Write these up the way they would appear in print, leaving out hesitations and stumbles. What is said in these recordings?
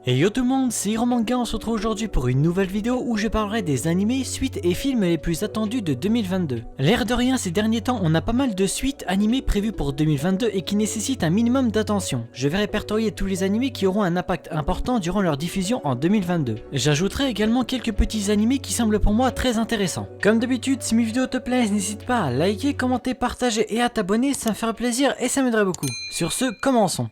Et yo tout le monde, c'est Hiromanga, on se retrouve aujourd'hui pour une nouvelle vidéo où je parlerai des animés, suites et films les plus attendus de 2022. L'air de rien, ces derniers temps, on a pas mal de suites animées prévues pour 2022 et qui nécessitent un minimum d'attention. Je vais répertorier tous les animés qui auront un impact important durant leur diffusion en 2022. J'ajouterai également quelques petits animés qui semblent pour moi très intéressants. Comme d'habitude, si mes vidéos te plaisent, n'hésite pas à liker, commenter, partager et à t'abonner, ça me ferait plaisir et ça m'aiderait beaucoup. Sur ce, commençons.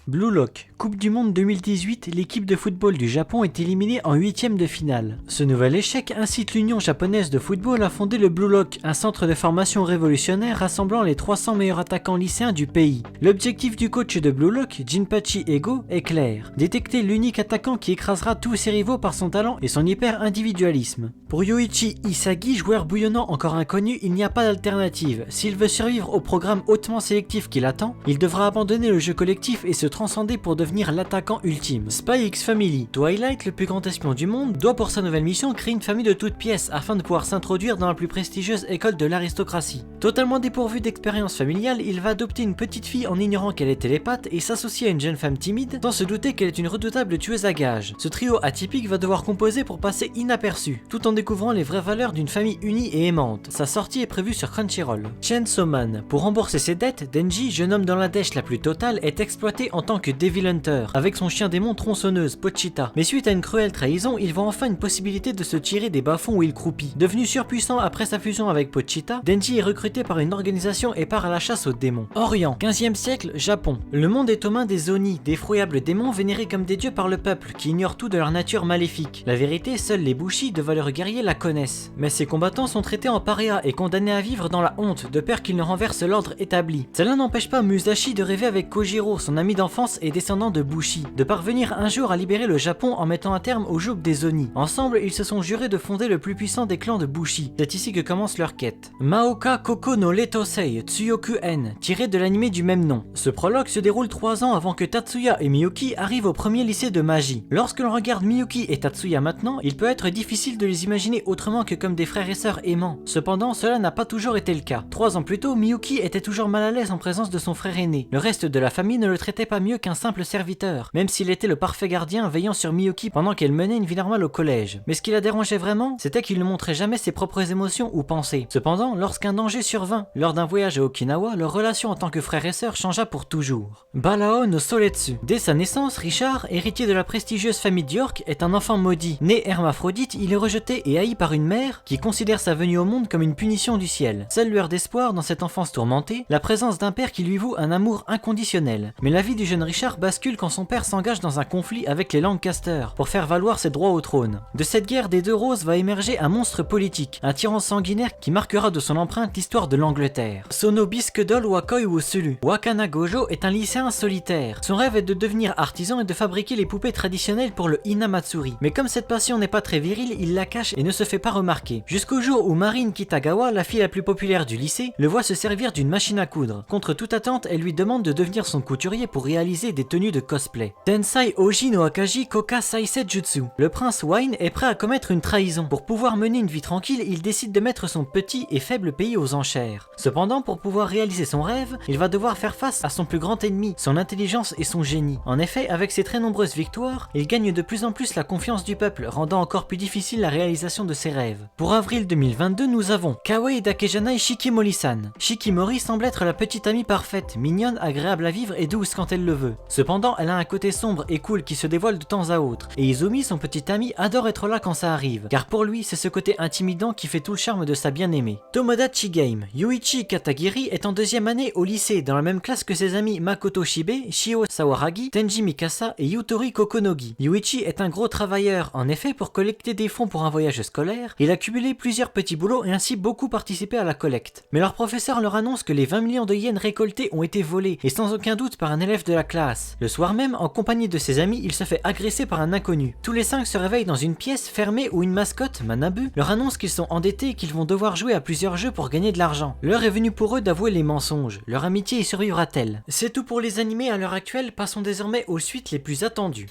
Blue Lock, Coupe du Monde 2018, l'équipe de football du Japon est éliminée en 8e de finale. Ce nouvel échec incite l'Union japonaise de football à fonder le Blue Lock, un centre de formation révolutionnaire rassemblant les 300 meilleurs attaquants lycéens du pays. L'objectif du coach de Blue Lock, Jinpachi Ego, est clair: détecter l'unique attaquant qui écrasera tous ses rivaux par son talent et son hyper-individualisme. Pour Yoichi Isagi, joueur bouillonnant encore inconnu, il n'y a pas d'alternative. S'il veut survivre au programme hautement sélectif qui l'attend, il devra abandonner le jeu collectif et se transcender pour devenir l'attaquant ultime. Spy X Family, Twilight, le plus grand espion du monde, doit pour sa nouvelle mission créer une famille de toutes pièces afin de pouvoir s'introduire dans la plus prestigieuse école de l'aristocratie. Totalement dépourvu d'expérience familiale, il va adopter une petite fille en ignorant qu'elle est télépathe et s'associer à une jeune femme timide sans se douter qu'elle est une redoutable tueuse à gages. Ce trio atypique va devoir composer pour passer inaperçu, tout en découvrant les vraies valeurs d'une famille unie et aimante. Sa sortie est prévue sur Crunchyroll. Chainsaw Man, pour rembourser ses dettes, Denji, jeune homme dans la dèche la plus totale, est exploité en tant que Devil Hunter, avec son chien démon tronçonneuse, Pochita. Mais suite à une cruelle trahison, il voit enfin une possibilité de se tirer des bas-fonds où il croupit. Devenu surpuissant après sa fusion avec Pochita, Denji est recruté par une organisation et part à la chasse aux démons. Orient, 15e siècle, Japon. Le monde est aux mains des Oni, d'effroyables démons vénérés comme des dieux par le peuple, qui ignorent tout de leur nature maléfique. La vérité, seuls les Bushi, de valeureux guerriers, la connaissent. Mais ces combattants sont traités en paria et condamnés à vivre dans la honte, de peur qu'ils ne renversent l'ordre établi. Cela n'empêche pas Musashi de rêver avec Kojiro, son ami d'enfance et descendant de Bushi, de parvenir un jour à libérer le Japon en mettant un terme au joug des Oni. Ensemble, ils se sont jurés de fonder le plus puissant des clans de Bushi. C'est ici que commence leur quête. Maoka Koko no Letosei Tsuyoku-en, tiré de l'anime du même nom. Ce prologue se déroule 3 ans avant que Tatsuya et Miyuki arrivent au premier lycée de magie. Lorsque l'on regarde Miyuki et Tatsuya maintenant, il peut être difficile de les imaginer autrement que comme des frères et sœurs aimants. Cependant, cela n'a pas toujours été le cas. 3 ans plus tôt, Miyuki était toujours mal à l'aise en présence de son frère aîné. Le reste de la famille ne le traitait pas mieux qu'un simple serviteur, même s'il était le parfait gardien veillant sur Miyuki pendant qu'elle menait une vie normale au collège. Mais ce qui la dérangeait vraiment, c'était qu'il ne montrait jamais ses propres émotions ou pensées. Cependant, lorsqu'un danger survint, lors d'un voyage à Okinawa, leur relation en tant que frère et sœur changea pour toujours. Balao no Soletsu. Dès sa naissance, Richard, héritier de la prestigieuse famille d'York, est un enfant maudit. Né hermaphrodite, il est rejeté et haï par une mère qui considère sa venue au monde comme une punition du ciel. Seule lueur d'espoir dans cette enfance tourmentée, la présence d'un père qui lui voue un amour inconditionnel. Mais la vie du jeune Richard bascule quand son père s'engage dans un conflit avec les Lancaster pour faire valoir ses droits au trône. De cette guerre des deux roses va émerger un monstre politique, un tyran sanguinaire qui marquera de son empreinte l'histoire de l'Angleterre. Sono Biskedol Wakoi Wusulu. Wakana Gojo est un lycéen solitaire. Son rêve est de devenir artisan et de fabriquer les poupées traditionnelles pour le Hinamatsuri. Mais comme cette passion n'est pas très virile, il la cache et ne se fait pas remarquer. Jusqu'au jour où Marine Kitagawa, la fille la plus populaire du lycée, le voit se servir d'une machine à coudre. Contre toute attente, elle lui demande de devenir son couturier pour réaliser des tenues de cosplay. Tensai Oji no Akaji Koka Saisei Jutsu. Le prince Wine est prêt à commettre une trahison. Pour pouvoir mener une vie tranquille, il décide de mettre son petit et faible pays aux enchères. Cependant, pour pouvoir réaliser son rêve, il va devoir faire face à son plus grand ennemi, son intelligence et son génie. En effet, avec ses très nombreuses victoires, il gagne de plus en plus la confiance du peuple, rendant encore plus difficile la réalisation de ses rêves. Pour avril 2022, nous avons Kawaii Dakejanai Shikimori-san. Shikimori semble être la petite amie parfaite, mignonne, agréable à vivre et douce quand elle le veut. Cependant, elle a un côté sombre et cool qui se dévoile de temps à autre, et Izumi, son petit ami, adore être là quand ça arrive, car pour lui, c'est ce côté intimidant qui fait tout le charme de sa bien-aimée. Tomodachi Game. Yuichi Katagiri est en 2e année au lycée, dans la même classe que ses amis Makoto Shibe, Shio Sawaragi, Tenji Mikasa et Yutori Kokonogi. Yuichi est un gros travailleur. En effet, pour collecter des fonds pour un voyage scolaire, il a cumulé plusieurs petits boulots et ainsi beaucoup participé à la collecte. Mais leur professeur leur annonce que les 20 millions de yens récoltés ont été volés, et sans aucun doute par un élève de la la classe. Le soir même, en compagnie de ses amis, il se fait agresser par un inconnu. Tous les 5 se réveillent dans une pièce fermée où une mascotte, Manabu, leur annonce qu'ils sont endettés et qu'ils vont devoir jouer à plusieurs jeux pour gagner de l'argent. L'heure est venue pour eux d'avouer les mensonges. Leur amitié y survivra-t-elle? C'est tout pour les animés à l'heure actuelle, passons désormais aux suites les plus attendues.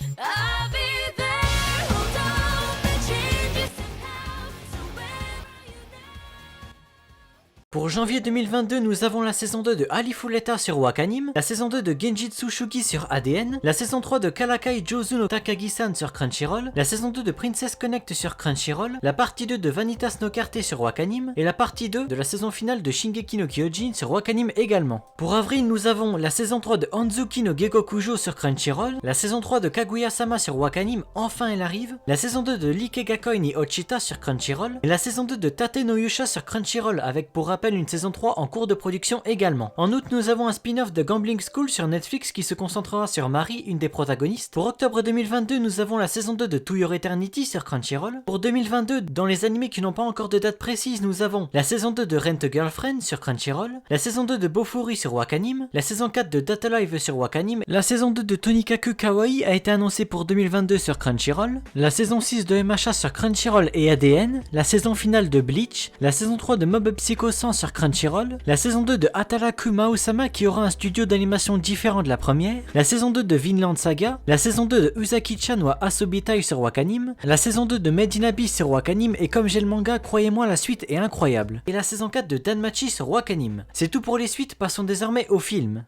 Pour janvier 2022, nous avons la saison 2 de Alifuleta sur Wakanim, la saison 2 de Genjitsu Shugi sur ADN, la saison 3 de Kalakai Jozu no Takagi-san sur Crunchyroll, la saison 2 de Princess Connect sur Crunchyroll, la partie 2 de Vanitas no Carte sur Wakanim, et la partie 2 de la saison finale de Shingeki no Kyojin sur Wakanim également. Pour avril, nous avons la saison 3 de Hanzuki no Gekokujo sur Crunchyroll, la saison 3 de Kaguya-sama sur Wakanim, enfin elle arrive, la saison 2 de Likegakoi ni Ochita sur Crunchyroll, et la saison 2 de Tate no Yusha sur Crunchyroll avec pour rappel une saison 3 en cours de production également. En août, nous avons un spin-off de Gambling School sur Netflix qui se concentrera sur Mari, une des protagonistes. Pour octobre 2022, nous avons la saison 2 de To Your Eternity sur Crunchyroll. Pour 2022, dans les animés qui n'ont pas encore de date précise, nous avons la saison 2 de Rent a Girlfriend sur Crunchyroll, la saison 2 de Bofuri sur Wakanim, la saison 4 de Data Live sur Wakanim, la saison 2 de Tonikaku Kawaii a été annoncée pour 2022 sur Crunchyroll, la saison 6 de MHA sur Crunchyroll et ADN, la saison finale de Bleach, la saison 3 de Mob Psycho 100 sur Crunchyroll, la saison 2 de Ataraku Mao-sama qui aura un studio d'animation différent de la première, la saison 2 de Vinland Saga, la saison 2 de Uzaki-chan wa Asobitai sur Wakanim, la saison 2 de Made in Abyss sur Wakanim et comme j'ai le manga, croyez-moi la suite est incroyable, et la saison 4 de Danmachi sur Wakanim. C'est tout pour les suites, passons désormais au film.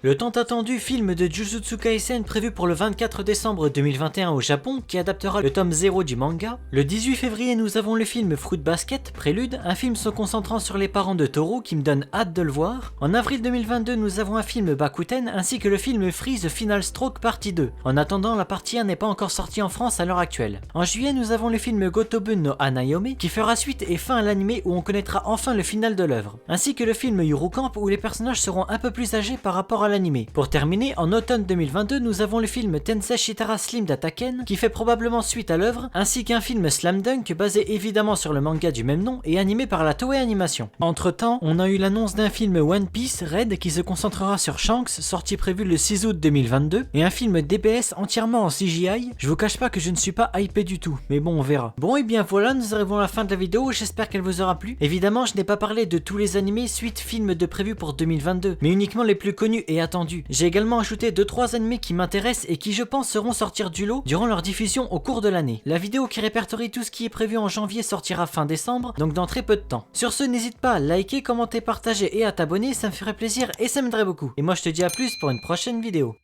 Le tant attendu film de Jujutsu Kaisen prévu pour le 24 décembre 2021 au Japon, qui adaptera le tome 0 du manga. Le 18 février, nous avons le film Fruit Basket, Prélude, un film se concentrant sur les parents de Toru qui me donne hâte de le voir. En avril 2022, nous avons un film Bakuten, ainsi que le film Freeze Final Stroke partie 2. En attendant, la partie 1 n'est pas encore sortie en France à l'heure actuelle. En juillet, nous avons le film Gotobun no Hanayome, qui fera suite et fin à l'anime où on connaîtra enfin le final de l'œuvre. Ainsi que le film Yuru Camp où les personnages seront un peu plus âgés par rapport à l'anime. Pour terminer, en automne 2022, nous avons le film Tensei Shitara Slim d'Ataken qui fait probablement suite à l'œuvre, ainsi qu'un film Slam Dunk basé évidemment sur le manga du même nom et animé par la Toei Animation. Entre temps, on a eu l'annonce d'un film One Piece Red qui se concentrera sur Shanks, sortie prévue le 6 août 2022, et un film DBS entièrement en CGI. Je vous cache pas que je ne suis pas hypé du tout, mais bon, on verra. Bon, et bien voilà, nous arrivons à la fin de la vidéo, j'espère qu'elle vous aura plu. Évidemment, je n'ai pas parlé de tous les animés suite films de prévus pour 2022, mais uniquement les plus connus et attendus. J'ai également ajouté 2-3 animés qui m'intéressent et qui je pense seront sortir du lot durant leur diffusion au cours de l'année. La vidéo qui répertorie tout ce qui est prévu en janvier sortira fin décembre, donc dans très peu de temps. Sur ce, n'hésite pas à liker, commenter, partager et à t'abonner, ça me ferait plaisir et ça m'aiderait beaucoup. Et moi je te dis à plus pour une prochaine vidéo.